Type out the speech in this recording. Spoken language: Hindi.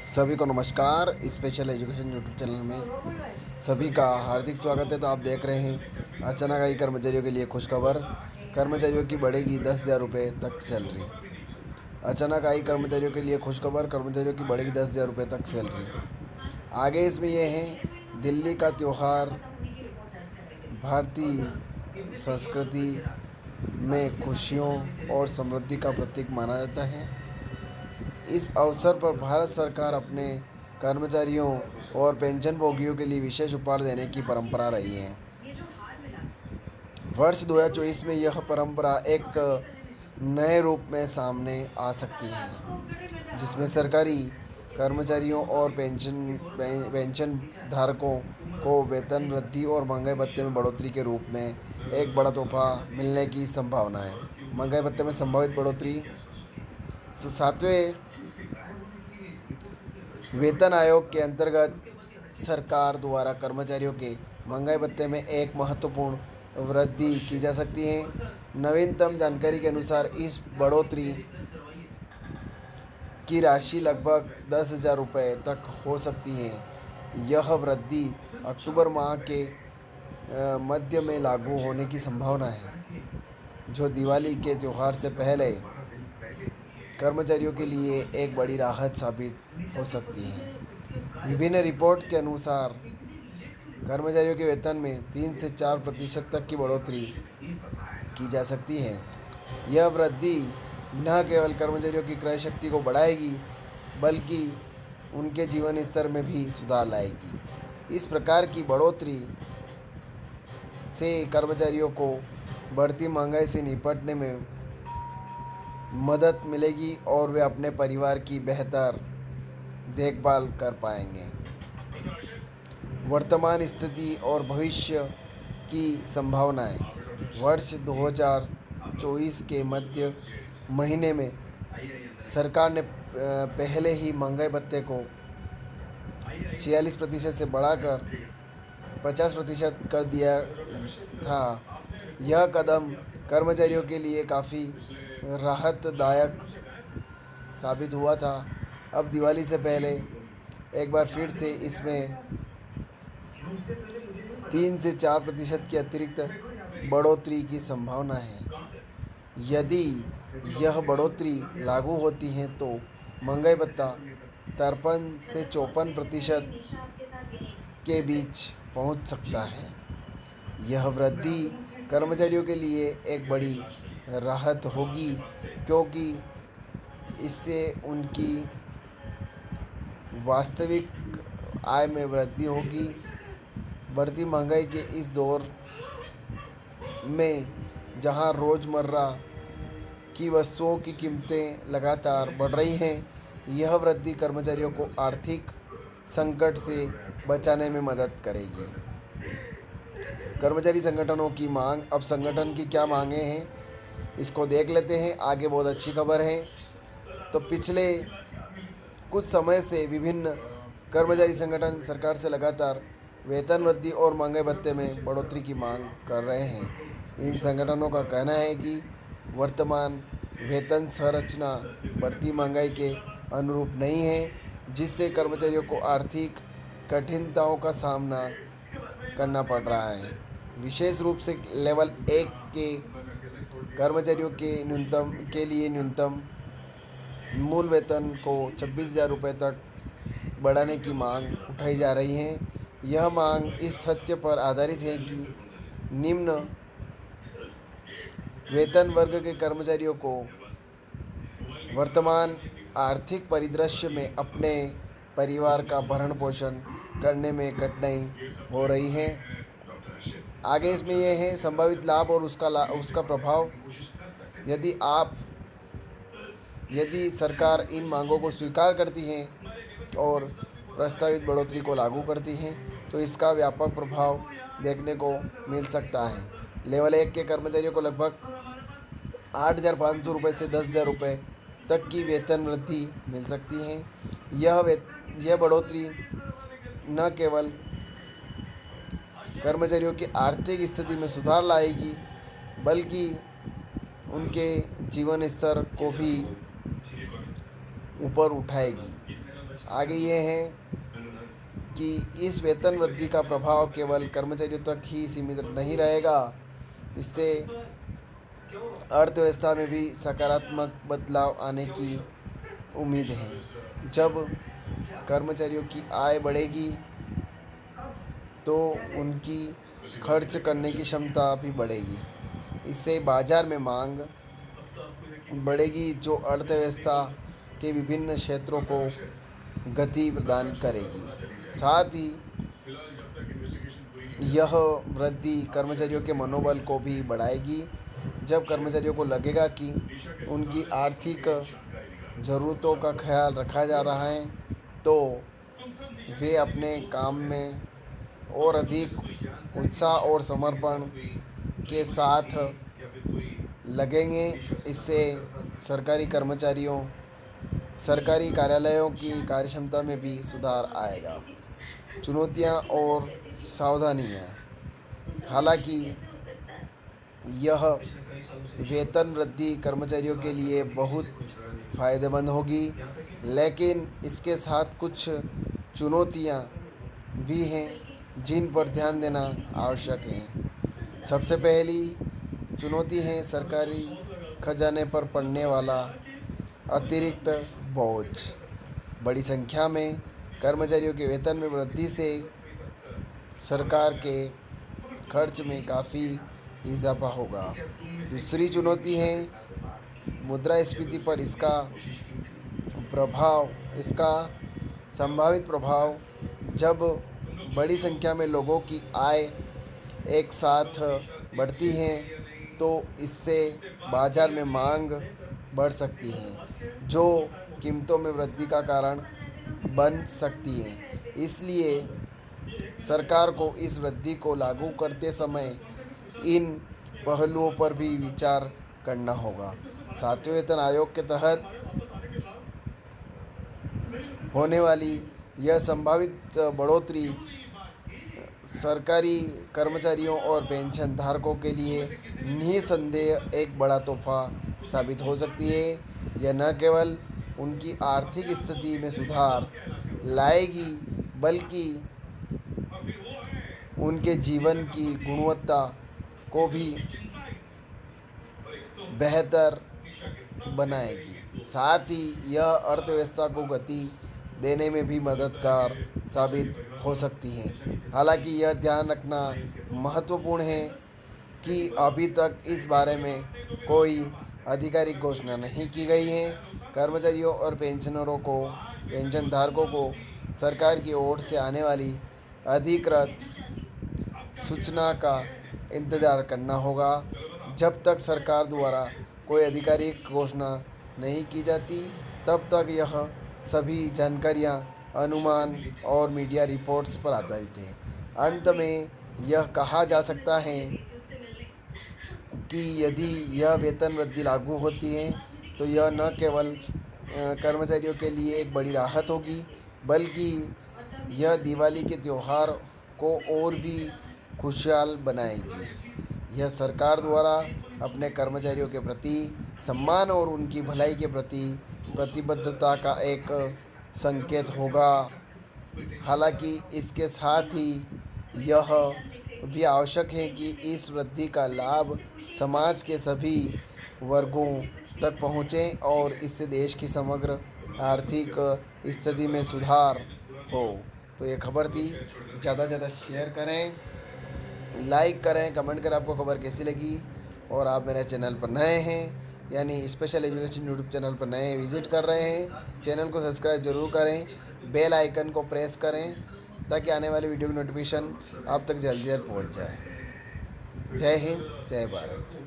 सभी को नमस्कार। स्पेशल एजुकेशन यूट्यूब चैनल में सभी का हार्दिक स्वागत है। तो आप देख रहे हैं अचानक आई कर्मचारियों के लिए खुशखबर। कर्मचारियों की बढ़ेगी 10,000 रुपये तक सैलरी। अचानक आई कर्मचारियों के लिए खुशखबर, कर्मचारियों की बढ़ेगी 10,000 रुपये तक सैलरी। आगे इसमें यह है, दिल्ली का त्यौहार भारतीय संस्कृति में खुशियों और समृद्धि का प्रतीक माना जाता है। इस अवसर पर भारत सरकार अपने कर्मचारियों और पेंशनभोगियों के लिए विशेष उपहार देने की परंपरा रही है। वर्ष 2024 में यह परंपरा एक नए रूप में सामने आ सकती है, जिसमें सरकारी कर्मचारियों और पेंशन धारकों को वेतन वृद्धि और महंगाई भत्ते में बढ़ोतरी के रूप में एक बड़ा तोहफा मिलने की संभावना है। महंगाई भत्ते में संभावित बढ़ोतरी। तो सातवें वेतन आयोग के अंतर्गत सरकार द्वारा कर्मचारियों के महंगाई भत्ते में एक महत्वपूर्ण वृद्धि की जा सकती है। नवीनतम जानकारी के अनुसार इस बढ़ोतरी की राशि लगभग 10,000 रुपये तक हो सकती है। यह वृद्धि अक्टूबर माह के मध्य में लागू होने की संभावना है, जो दिवाली के त्यौहार से पहले कर्मचारियों के लिए एक बड़ी राहत साबित हो सकती है। विभिन्न रिपोर्ट के अनुसार कर्मचारियों के वेतन में 3 से 4% तक की बढ़ोतरी की जा सकती है। यह वृद्धि न केवल कर्मचारियों की क्रय शक्ति को बढ़ाएगी, बल्कि उनके जीवन स्तर में भी सुधार लाएगी। इस प्रकार की बढ़ोतरी से कर्मचारियों को बढ़ती महंगाई से निपटने में मदद मिलेगी और वे अपने परिवार की बेहतर देखभाल कर पाएंगे। वर्तमान स्थिति और भविष्य की संभावनाएं। वर्ष 2024 के मध्य महीने में सरकार ने पहले ही महंगाई भत्ते को 46% से बढ़ाकर 50% कर दिया था। यह कदम कर्मचारियों के लिए काफ़ी राहतदायक साबित हुआ था। अब दिवाली से पहले एक बार फिर से इसमें 3 से 4% की अतिरिक्त बढ़ोतरी की संभावना है। यदि यह बढ़ोतरी लागू होती है तो महंगाई भत्ता 53 से 54% के बीच पहुंच सकता है। यह वृद्धि कर्मचारियों के लिए एक बड़ी राहत होगी, क्योंकि इससे उनकी वास्तविक आय में वृद्धि होगी। बढ़ती महंगाई के इस दौर में, जहां रोज़मर्रा की वस्तुओं की कीमतें लगातार बढ़ रही हैं, यह वृद्धि कर्मचारियों को आर्थिक संकट से बचाने में मदद करेगी। कर्मचारी संगठनों की मांग। अब संगठन की क्या मांगें हैं, इसको देख लेते हैं। आगे बहुत अच्छी खबर है। तो पिछले कुछ समय से विभिन्न कर्मचारी संगठन सरकार से लगातार वेतन वृद्धि और महंगाई भत्ते में बढ़ोतरी की मांग कर रहे हैं। इन संगठनों का कहना है कि वर्तमान वेतन संरचना बढ़ती महंगाई के अनुरूप नहीं है, जिससे कर्मचारियों को आर्थिक कठिनाइयों का सामना करना पड़ रहा है। विशेष रूप से लेवल 1 के कर्मचारियों के लिए न्यूनतम मूल वेतन को 26,000 रुपये तक बढ़ाने की मांग उठाई जा रही है। यह मांग इस सत्य पर आधारित है कि निम्न वेतन वर्ग के कर्मचारियों को वर्तमान आर्थिक परिदृश्य में अपने परिवार का भरण पोषण करने में कठिनाई हो रही है। आगे इसमें यह है, संभावित लाभ और उसका प्रभाव। यदि आप यदि सरकार इन मांगों को स्वीकार करती है और प्रस्तावित बढ़ोतरी को लागू करती है, तो इसका व्यापक प्रभाव देखने को मिल सकता है। लेवल 1 के कर्मचारियों को लगभग 8,500 रुपये से 10,000 रुपये तक की वेतन वृद्धि मिल सकती है। यह बढ़ोतरी न केवल कर्मचारियों की आर्थिक स्थिति में सुधार लाएगी, बल्कि उनके जीवन स्तर को भी ऊपर उठाएगी। आगे ये है कि इस वेतन वृद्धि का प्रभाव केवल कर्मचारियों तक ही सीमित नहीं रहेगा, इससे अर्थव्यवस्था में भी सकारात्मक बदलाव आने की उम्मीद है। जब कर्मचारियों की आय बढ़ेगी तो उनकी खर्च करने की क्षमता भी बढ़ेगी। इससे बाजार में मांग बढ़ेगी, जो अर्थव्यवस्था के विभिन्न क्षेत्रों को गति प्रदान करेगी। साथ ही यह वृद्धि कर्मचारियों के मनोबल को भी बढ़ाएगी। जब कर्मचारियों को लगेगा कि उनकी आर्थिक ज़रूरतों का ख्याल रखा जा रहा है, तो वे अपने काम में और अधिक उत्साह और समर्पण के साथ लगेंगे। इससे सरकारी कार्यालयों की कार्यक्षमता में भी सुधार आएगा। चुनौतियां और सावधानियां। हालांकि यह वेतन वृद्धि कर्मचारियों के लिए बहुत फ़ायदेमंद होगी, लेकिन इसके साथ कुछ चुनौतियां भी हैं जिन पर ध्यान देना आवश्यक है। सबसे पहली चुनौती है सरकारी खजाने पर पड़ने वाला अतिरिक्त बोझ। बड़ी संख्या में कर्मचारियों के वेतन में वृद्धि से सरकार के खर्च में काफ़ी इजाफा होगा। दूसरी चुनौती है मुद्रास्फीति पर इसका संभावित प्रभाव। जब बड़ी संख्या में लोगों की आय एक साथ बढ़ती है तो इससे बाजार में मांग बढ़ सकती है, जो कीमतों में वृद्धि का कारण बन सकती है। इसलिए सरकार को इस वृद्धि को लागू करते समय इन पहलुओं पर भी विचार करना होगा। सातवें वेतन आयोग के तहत होने वाली यह संभावित बढ़ोतरी सरकारी कर्मचारियों और पेंशन धारकों के लिए निस्संदेह एक बड़ा तोहफा साबित हो सकती है। यह न केवल उनकी आर्थिक स्थिति में सुधार लाएगी, बल्कि उनके जीवन की गुणवत्ता को भी बेहतर बनाएगी। साथ ही यह अर्थव्यवस्था को गति देने में भी मददगार साबित हो सकती है। हालांकि यह ध्यान रखना महत्वपूर्ण है कि अभी तक इस बारे में कोई आधिकारिक घोषणा नहीं की गई है। कर्मचारियों और पेंशनधारकों को सरकार की ओर से आने वाली अधिकृत सूचना का इंतज़ार करना होगा। जब तक सरकार द्वारा कोई आधिकारिक घोषणा नहीं की जाती, तब तक यह सभी जानकारियां अनुमान और मीडिया रिपोर्ट्स पर आधारित है। अंत में यह कहा जा सकता है कि यदि यह वेतन वृद्धि लागू होती है तो यह न केवल कर्मचारियों के लिए एक बड़ी राहत होगी, बल्कि यह दिवाली के त्यौहार को और भी खुशहाल बनाएगी। यह सरकार द्वारा अपने कर्मचारियों के प्रति सम्मान और उनकी भलाई के प्रति प्रतिबद्धता का एक संकेत होगा। हालांकि इसके साथ ही यह भी आवश्यक है कि इस वृद्धि का लाभ समाज के सभी वर्गों तक पहुँचे और इससे देश की समग्र आर्थिक स्थिति में सुधार हो। तो ये खबर थी। ज़्यादा से ज़्यादा शेयर करें, लाइक करें, कमेंट करें आपको खबर कैसी लगी। और आप मेरे चैनल पर नए हैं, यानी स्पेशल एजुकेशन यूट्यूब चैनल पर नए विजिट कर रहे हैं, चैनल को सब्सक्राइब जरूर करें, बेल आइकन को प्रेस करें ताकि आने वाली वीडियो की नोटिफिकेशन आप तक जल्दी पहुंच जाए। जय हिंद, जय भारत।